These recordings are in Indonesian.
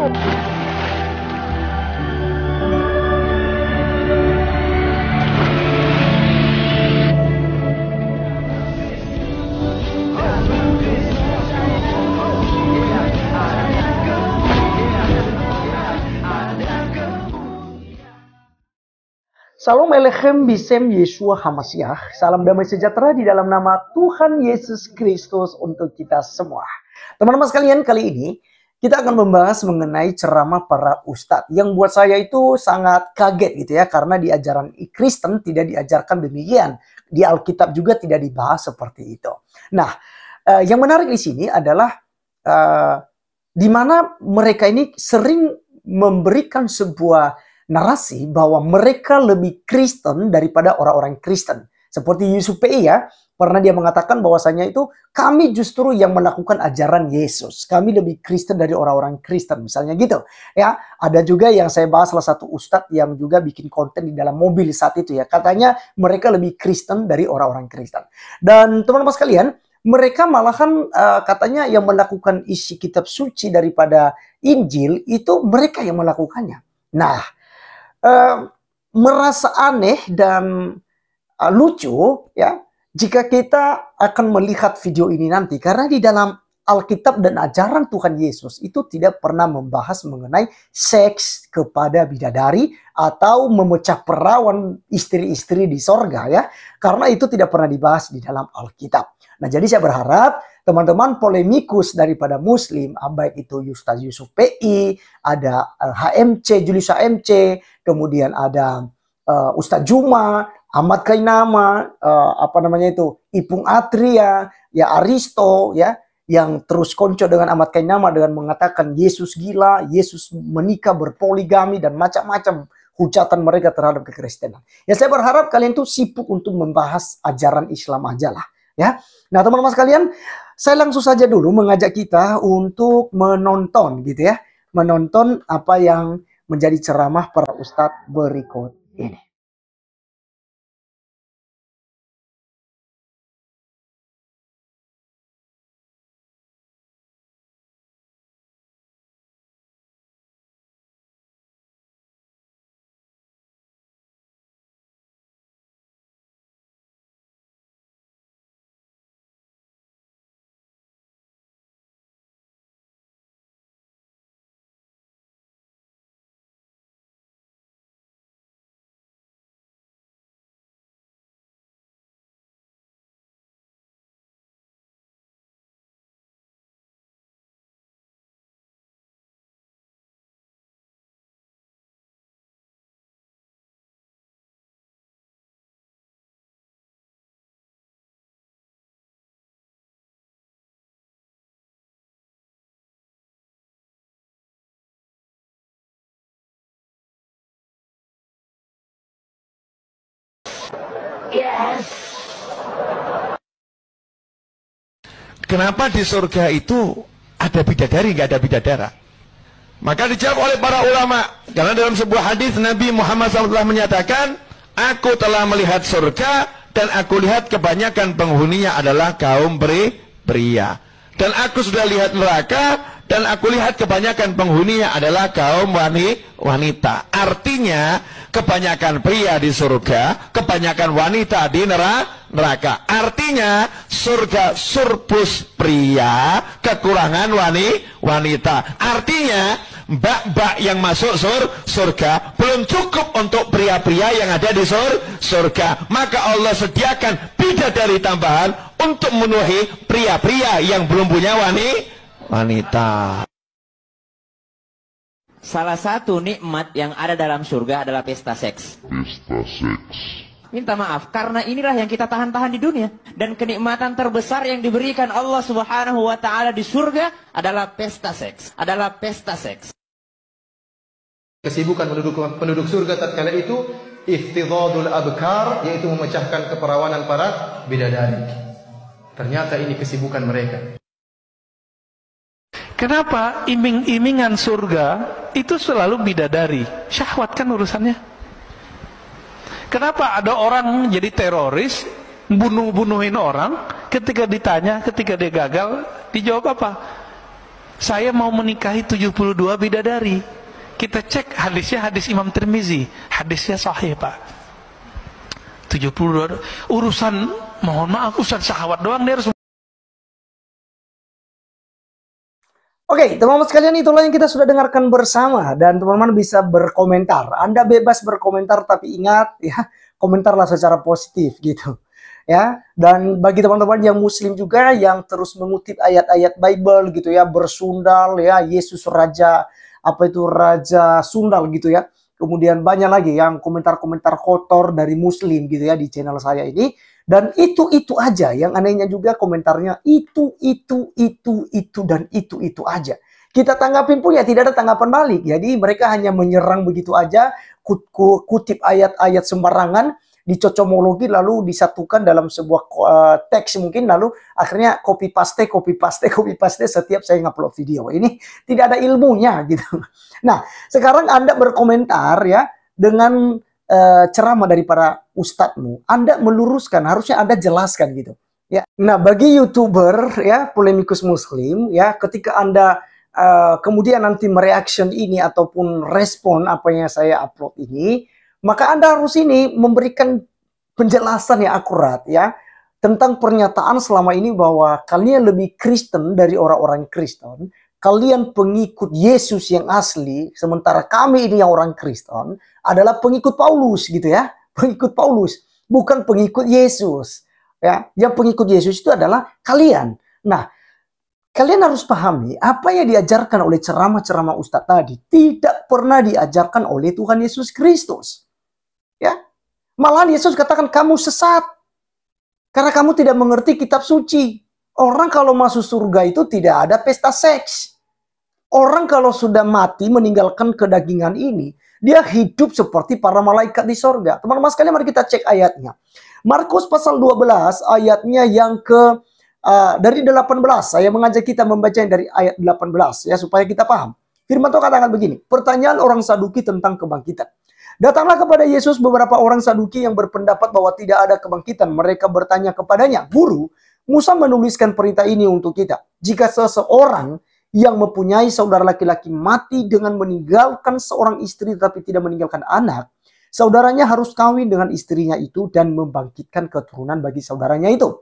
Salam Elechem Bisem Yeshua Hamasiah. Salam damai sejahtera di dalam nama Tuhan Yesus Kristus untuk kita semua. Teman-teman sekalian, kali ini kita akan membahas mengenai ceramah para ustadz yang buat saya itu sangat kaget gitu ya, karena di ajaran Kristen tidak diajarkan demikian. Di Alkitab juga tidak dibahas seperti itu. Nah, yang menarik di sini adalah di mana mereka ini sering memberikan sebuah narasi bahwa mereka lebih Kristen daripada orang-orang Kristen. Seperti Yusuf PI ya, pernah dia mengatakan bahwasanya itu kami justru yang melakukan ajaran Yesus. Kami lebih Kristen dari orang-orang Kristen, misalnya gitu. Ya, ada juga yang saya bahas salah satu ustadz yang juga bikin konten di dalam mobil saat itu ya. Katanya mereka lebih Kristen dari orang-orang Kristen. Dan teman-teman sekalian, mereka malahan katanya yang melakukan isi kitab suci daripada Injil itu mereka yang melakukannya. Nah, merasa aneh dan lucu ya jika kita akan melihat video ini nanti, karena di dalam Alkitab dan ajaran Tuhan Yesus itu tidak pernah membahas mengenai seks kepada bidadari atau memecah perawan istri-istri di sorga ya, karena itu tidak pernah dibahas di dalam Alkitab. Nah, jadi saya berharap teman-teman polemikus daripada Muslim, baik itu Ustaz Yusuf PI, ada HMC, Julius HMC, kemudian ada Ustaz Juma, Ahmad Kainama, Ipung Atria, ya Aristo, ya, yang terus konco dengan Ahmad Kainama dengan mengatakan Yesus gila, Yesus menikah berpoligami dan macam-macam hujatan mereka terhadap kekristenan. Ya, saya berharap kalian tuh sibuk untuk membahas ajaran Islam aja lah. Ya, nah teman-teman sekalian, saya langsung saja dulu mengajak kita untuk menonton gitu ya, menonton apa yang menjadi ceramah para ustadz berikut ini. Kenapa di surga itu ada bidadari, nggak ada bidadara? Maka dijawab oleh para ulama, karena dalam sebuah hadis Nabi Muhammad SAW menyatakan, aku telah melihat surga dan aku lihat kebanyakan penghuninya adalah kaum pria. Dan aku sudah lihat neraka dan aku lihat kebanyakan penghuninya adalah kaum wanita. Artinya kebanyakan pria di surga, kebanyakan wanita di neraka. Artinya surga surplus pria, kekurangan wanita. Artinya mbak-mbak yang masuk surga belum cukup untuk pria-pria yang ada di surga. Maka Allah sediakan bidadari tambahan untuk memenuhi pria-pria yang belum punya wanita. Salah satu nikmat yang ada dalam surga adalah pesta seks. Pesta seks. Minta maaf, karena inilah yang kita tahan-tahan di dunia. Dan kenikmatan terbesar yang diberikan Allah Subhanahu wa Ta'ala di surga adalah pesta seks. Adalah pesta seks. Kesibukan penduduk surga tatkala itu iftidadul abkar, yaitu memecahkan keperawanan para bidadari. Ternyata ini kesibukan mereka. Kenapa iming-imingan surga itu selalu bidadari? Syahwat kan urusannya. Kenapa ada orang jadi teroris, bunuhin orang, ketika ditanya, ketika dia gagal, dijawab apa? saya mau menikahi 72 bidadari. Kita cek hadisnya, hadis Imam Tirmizi, hadisnya sahih Pak. 72 urusan, mohon maaf, urusan syahwat doang dia harus. Oke, teman-teman sekalian, itulah yang kita sudah dengarkan bersama, dan teman-teman bisa berkomentar. Anda bebas berkomentar, tapi ingat ya, komentarlah secara positif gitu. Ya, dan bagi teman-teman yang muslim juga yang terus mengutip ayat-ayat Bible gitu ya, bersundal ya, Yesus raja, apa itu raja sundal gitu ya. Kemudian banyak lagi yang komentar-komentar kotor dari muslim gitu ya di channel saya ini. Dan itu aja, yang anehnya juga komentarnya itu dan itu aja. Kita tanggapin pun ya tidak ada tanggapan balik. Jadi mereka hanya menyerang begitu aja, kutip ayat-ayat sembarangan, dicocomologi lalu disatukan dalam sebuah teks mungkin, lalu akhirnya copy paste setiap saya ngupload video. Ini tidak ada ilmunya gitu. Nah, sekarang Anda berkomentar ya dengan ceramah dari para ustadzmu, Anda meluruskan, harusnya Anda jelaskan gitu ya. Nah, bagi YouTuber ya, polemikus muslim ya, ketika Anda kemudian nanti mereaction ini ataupun respon apa yang saya upload ini, maka Anda harus ini memberikan penjelasan yang akurat ya tentang pernyataan selama ini bahwa kalian lebih Kristen dari orang-orang Kristen. Kalian pengikut Yesus yang asli, sementara kami ini yang orang Kristen adalah pengikut Paulus gitu ya. Pengikut Paulus, bukan pengikut Yesus. Ya, yang pengikut Yesus itu adalah kalian. Nah, kalian harus pahami apa yang diajarkan oleh ceramah-ceramah Ustadz tadi tidak pernah diajarkan oleh Tuhan Yesus Kristus. Ya. Malahan Yesus katakan kamu sesat karena kamu tidak mengerti kitab suci. Orang kalau masuk surga itu tidak ada pesta seks. Orang kalau sudah mati meninggalkan kedagingan ini, dia hidup seperti para malaikat di sorga. Teman-teman sekalian, mari kita cek ayatnya. Markus pasal 12 ayatnya yang dari 18. Saya mengajak kita membaca dari ayat 18 ya supaya kita paham. Firman Tuhan katakan begini, pertanyaan orang Saduki tentang kebangkitan. Datanglah kepada Yesus beberapa orang Saduki yang berpendapat bahwa tidak ada kebangkitan. Mereka bertanya kepadanya, Guru, Musa menuliskan perintah ini untuk kita. Jika seseorang yang mempunyai saudara laki-laki mati dengan meninggalkan seorang istri tetapi tidak meninggalkan anak, saudaranya harus kawin dengan istrinya itu dan membangkitkan keturunan bagi saudaranya itu.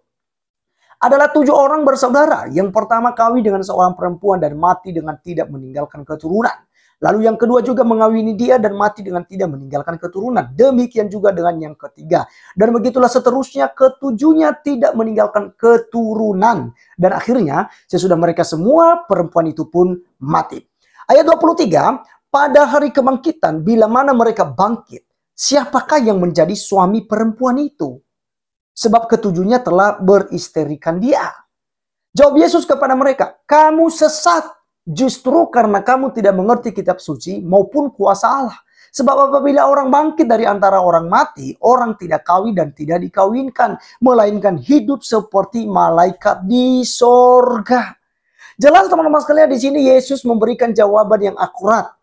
Adalah 7 orang bersaudara. Yang pertama kawin dengan seorang perempuan dan mati dengan tidak meninggalkan keturunan. Lalu yang kedua juga mengawini dia dan mati dengan tidak meninggalkan keturunan. Demikian juga dengan yang ketiga. Dan begitulah seterusnya, ketujuhnya tidak meninggalkan keturunan. Dan akhirnya sesudah mereka semua, perempuan itu pun mati. Ayat 23, pada hari kebangkitan, bila mana mereka bangkit, siapakah yang menjadi suami perempuan itu? Sebab ketujuhnya telah beristerikan dia. Jawab Yesus kepada mereka, kamu sesat. Justru karena kamu tidak mengerti kitab suci maupun kuasa Allah. Sebab apabila orang bangkit dari antara orang mati, orang tidak kawin dan tidak dikawinkan, melainkan hidup seperti malaikat di sorga. Jelas teman-teman sekalian, di sini Yesus memberikan jawaban yang akurat.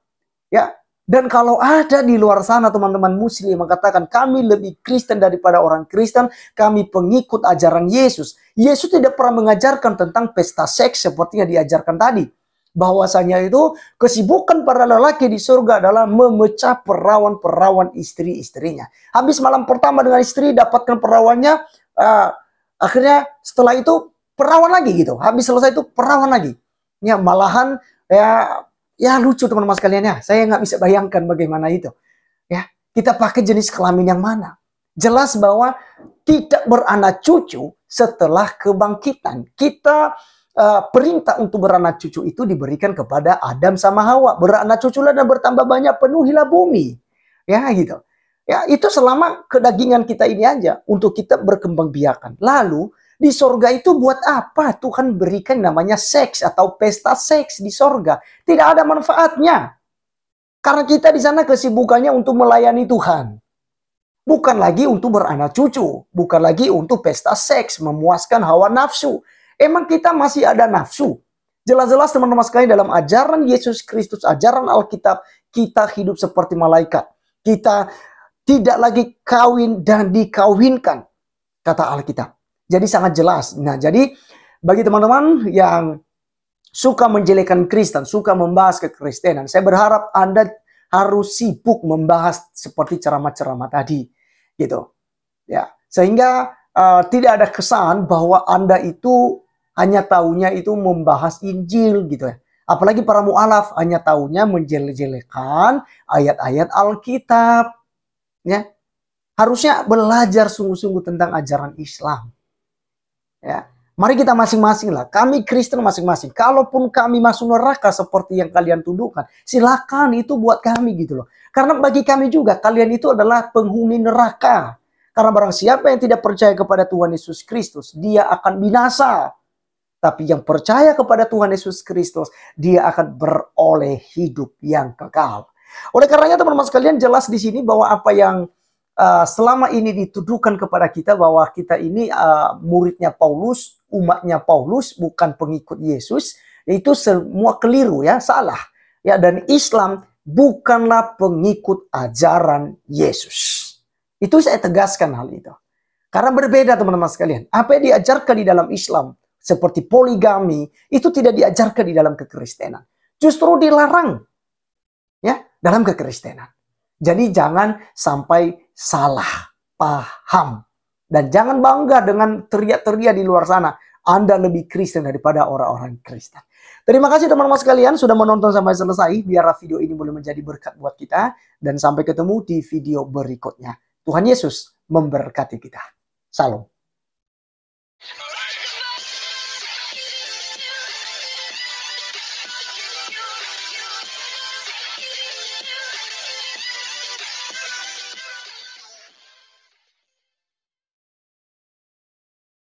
Ya, dan kalau ada di luar sana teman-teman muslim mengatakan kami lebih Kristen daripada orang Kristen, kami pengikut ajaran Yesus. Yesus tidak pernah mengajarkan tentang pesta seks seperti yang diajarkan tadi. Bahwasanya itu kesibukan para lelaki di surga adalah memecah perawan-perawan istri-istrinya. Habis malam pertama dengan istri, dapatkan perawannya, akhirnya setelah itu perawan lagi gitu. Habis selesai itu perawan lagi. Ya malahan ya lucu teman-teman sekalian ya. Saya nggak bisa bayangkan bagaimana itu. Ya, kita pakai jenis kelamin yang mana? Jelas bahwa tidak beranak cucu setelah kebangkitan. Kita perintah untuk beranak cucu itu diberikan kepada Adam sama Hawa. Beranak cuculah dan bertambah banyak, penuhilah bumi. Ya gitu. Ya itu selama kedagingan kita ini aja. Untuk kita berkembang biakan. Lalu di sorga itu buat apa Tuhan berikan namanya seks atau pesta seks di sorga? Tidak ada manfaatnya. Karena kita di sana kesibukannya untuk melayani Tuhan. Bukan lagi untuk beranak cucu. Bukan lagi untuk pesta seks, memuaskan hawa nafsu. Emang kita masih ada nafsu? Jelas-jelas teman-teman sekalian dalam ajaran Yesus Kristus, ajaran Alkitab, kita hidup seperti malaikat. Kita tidak lagi kawin dan dikawinkan, kata Alkitab. Jadi sangat jelas. Nah, jadi bagi teman-teman yang suka menjelekkan Kristen, suka membahas kekristenan, saya berharap Anda harus sibuk membahas seperti ceramah-ceramah tadi, gitu. Ya, sehingga tidak ada kesan bahwa Anda itu hanya taunya itu membahas Injil, gitu ya. Apalagi para mu'alaf hanya taunya menjelek-jelekan ayat-ayat Alkitab, ya. Harusnya belajar sungguh-sungguh tentang ajaran Islam. Ya, mari kita masing-masing lah. Kami Kristen masing-masing. Kalaupun kami masuk neraka seperti yang kalian tuduhkan, silakan, itu buat kami gitu loh. Karena bagi kami juga kalian itu adalah penghuni neraka. Karena barang siapa yang tidak percaya kepada Tuhan Yesus Kristus, dia akan binasa. Tapi yang percaya kepada Tuhan Yesus Kristus, dia akan beroleh hidup yang kekal. Oleh karenanya teman-teman sekalian, jelas di sini bahwa apa yang selama ini dituduhkan kepada kita bahwa kita ini muridnya Paulus, umatnya Paulus, bukan pengikut Yesus, itu semua keliru ya, salah. Ya, dan Islam bukanlah pengikut ajaran Yesus. Itu saya tegaskan hal itu. Karena berbeda teman-teman sekalian. Apa yang diajarkan di dalam Islam seperti poligami itu tidak diajarkan di dalam kekristenan. Justru dilarang ya dalam kekristenan. Jadi jangan sampai salah paham. Dan jangan bangga dengan teriak-teriak di luar sana. Anda lebih Kristen daripada orang-orang Kristen. Terima kasih teman-teman sekalian sudah menonton sampai selesai. Biar video ini boleh menjadi berkat buat kita. Dan sampai ketemu di video berikutnya. Tuhan Yesus memberkati kita. Salam.